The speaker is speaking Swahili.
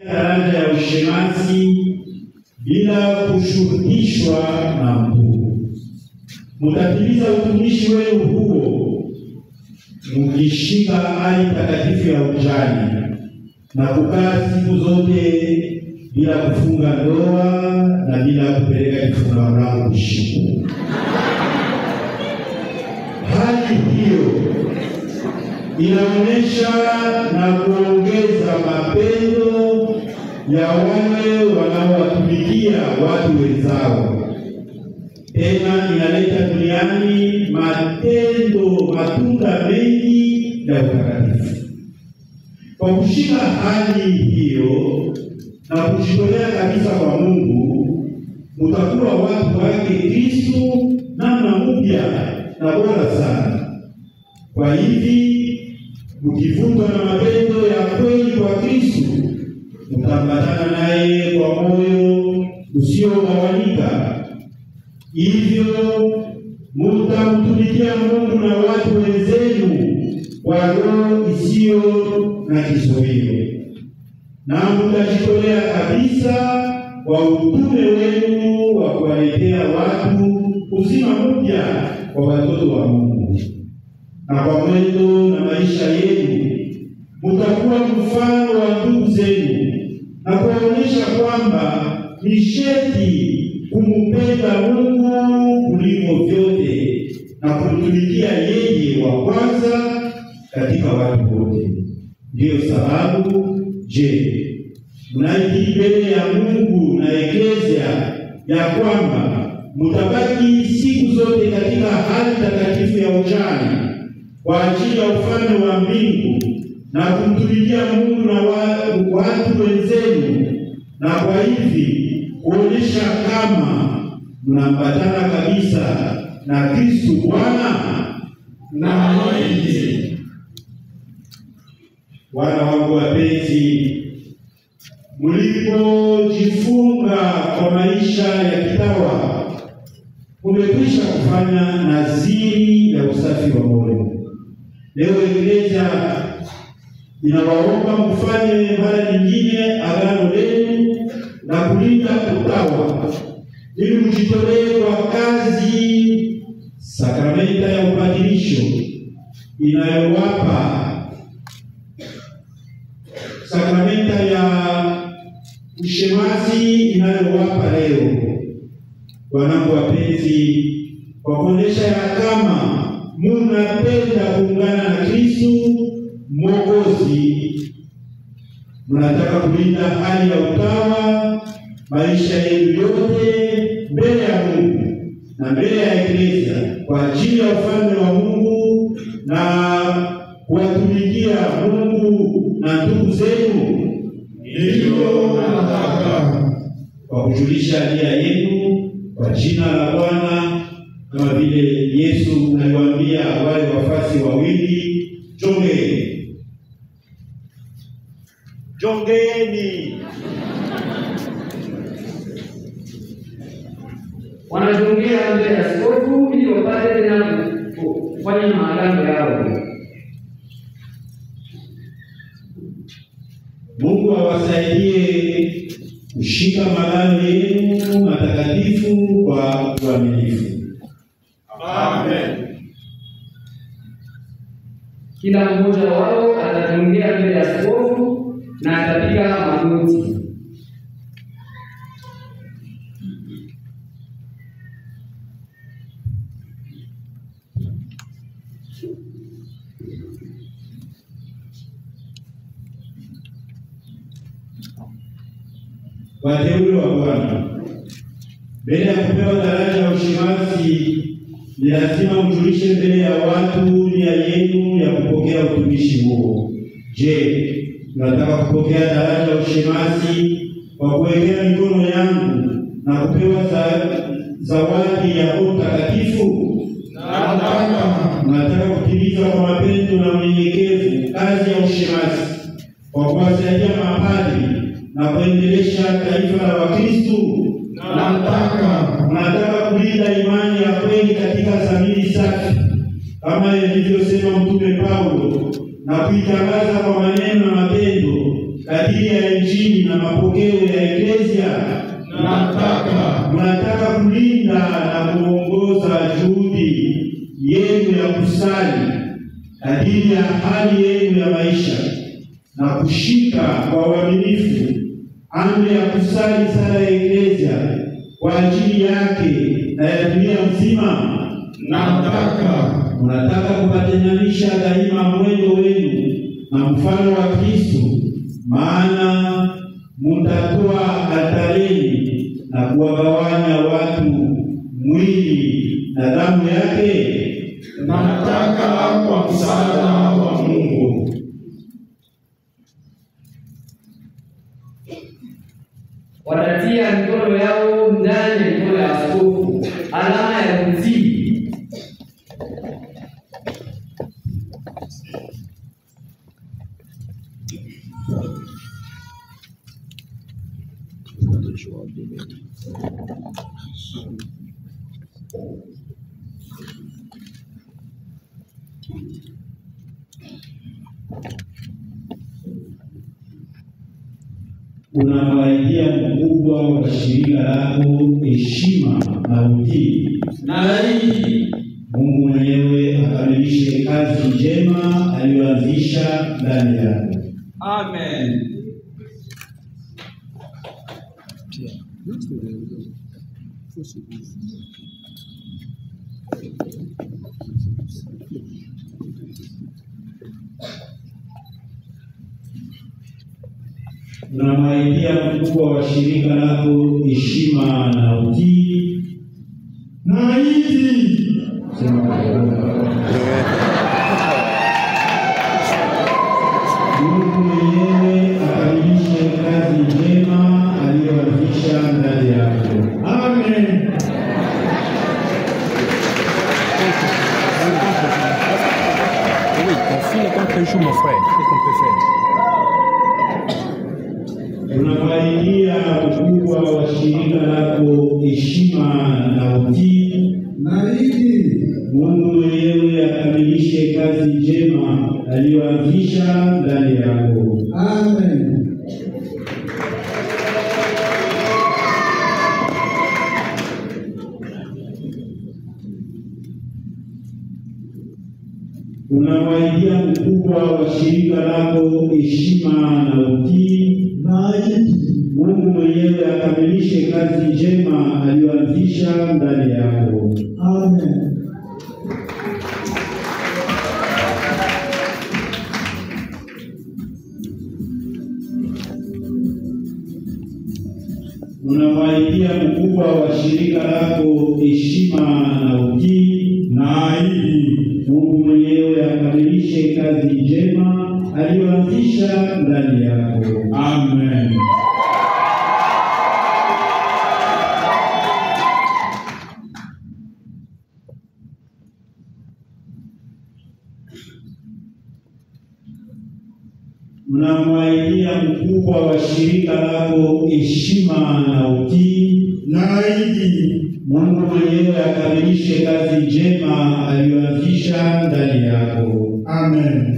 daraja ya ushemasi bila kushurutishwa na mtu. Mtatimiza utumishi wenu huo mkishika hali takatifu ya ujane na kukaa siku zote bila kufunga ndoa na bila kupeleka kifunga mlango kushiku. Hali hiyo inaonyesha na kuongeza mapendo ya wale wanaowatumikia watu wenzao. Tena inaleta duniani matunda mengi ya utakatifu. Kwa kushika hali hiyo na kujitolea kabisa kwa Mungu, mtakuwa watu wake Kristo namna mpya na bora sana. Kwa hivi mkivutwa na mapendo ya kweli kwa Kristo, mtambatana naye kwa moyo usiogawanyika. Hivyo mtamtumikia Mungu na watu wenzenu kwa roho isiyo na kizuio, na mtajitolea kabisa kwa utume wenu wa kuwaletea watu uzima mpya kwa watoto wa Mungu. Na kwa mwendo na maisha yenu mtakuwa mfano wa ndugu zenu na kuonyesha kwamba ni sharti kumpenda Mungu kuliko vyote na kumtumikia yeye wa kwanza katika watu wote. Ndiyo sababu, mnaikiri mbele ya Mungu na Eklesia ya kwamba mtabaki siku zote katika hali takatifu ya ujane kwa ajili ya ufalme wa mbingu na kumtumikia Mungu na watu wenzenu, na kwa hivi kuonyesha kama mnaambatana kabisa na Kristo Bwana na Mwokozi. Wana wangu wapenzi, mlipojifunga kwa maisha ya kitawa, umekwisha kufanya naziri ya usafi wa moyo. Leo Eklesia inawaomba mfanye mara nyingine agano lenu na kulinda utawa, ili mjitolee kwa kazi sakramenta ya upadirisho inayowapa sakramenta ya ushemasi inayowapa leo. Wanangu wapenzi, kwa kuonesha ya kama mnapenda kuungana na Kristo Mwokozi, mnataka kulinda hali ya utawa maisha yenu yote mbele ya Mungu na mbele ya Eklesia kwa ajili ya ufalme wa Mungu na kuwatumikia Mungu na ndugu zenu. Ndivyo nataka kwa kujulisha nia yenu kwa jina la Bwana, kama vile Yesu aliwaambia wale wafasi wawili, jongeni. Wanajongea mbele ya askofu ili wapate tena kufanya maagano yao. Mungu awasaidie kushika maagano yenu matakatifu kwa uaminifu. Amen. Kila mmoja wao atajongea mbele ya askofu na atapiga magoti. Wateule wa Bwana, mbele ya kupewa daraja ya ushemasi, ni lazima mjulishe mbele ya watu nia yenu ya kupokea utumishi huo. Nataka kupokea daraja ya ushemasi kwa kuwekea mikono yangu na kupewa zawadi ya Roho Mtakatifu? Nataka kutimiza kwa mapendo na unyenyekevu kazi ya ushemasi kwa kuwasaidia mapadri na kuendelesha taifa la Wakristo. Nataka kulinda imani ya kweli katika dhamiri safi kama ilivyosema Mtume Paulo, na kuitangaza kwa maneno na matendo kadiri ya Injili na mapokeo ya Eklesia. Mnataka kulinda na kuongoza juhudi yenu ya kusali kadiri ya hali yenu ya maisha na kushika kwa uaminifu amri ya kusali sala ya Eklesia kwa ajili yake na ya dunia mzima. Mnataka kupatenanisha daima mwendo wenu na mfano wa Kristo, maana mutatoa altareni na kuwagawanya watu mwili na damu yake. Kwa msaada wa Mungu. Watatia mikono yao ndani ya mikono ya askofu, alama ya kutii. Unamwaidia mkubwa wa shirika lako heshima na utii, na hii Mungu mwenyewe akamilishe kazi njema aliyoanzisha ndani yako. Amen. Unamwaidia mkubwa wa shirika lako heshima na utii, Na hivi Mungu mwenyewe akamilishe kazi njema aliyoanzisha ndani yako. Amen. Oui, ton fils est contre jour, mon frère. Qu'est-ce qu'on peut faire? Unamwaidia mkubwa wa shirika lako heshima na utii, Na hivi Mungu mwenyewe akamilishe kazi njema aliyoanzisha ndani yako. Amen. Unamwaidia mkubwa wa shirika lako heshima na utii, Na hivi Mungu mwenyewe akamilishe kazi njema aliyoanzisha ndani yako. Amen. Unamwaidia mkubwa wa shirika lako heshima na utii, Na hivi Mungu mwenyewe akamilishe kazi njema aliyoanzisha ndani yako. Amen. Mnamwaidia mkubwa wa shirika lako heshima na utii, Na hivi Mungu mwenyewe akamilishe kazi njema aliyoanzisha ndani yako. Amen.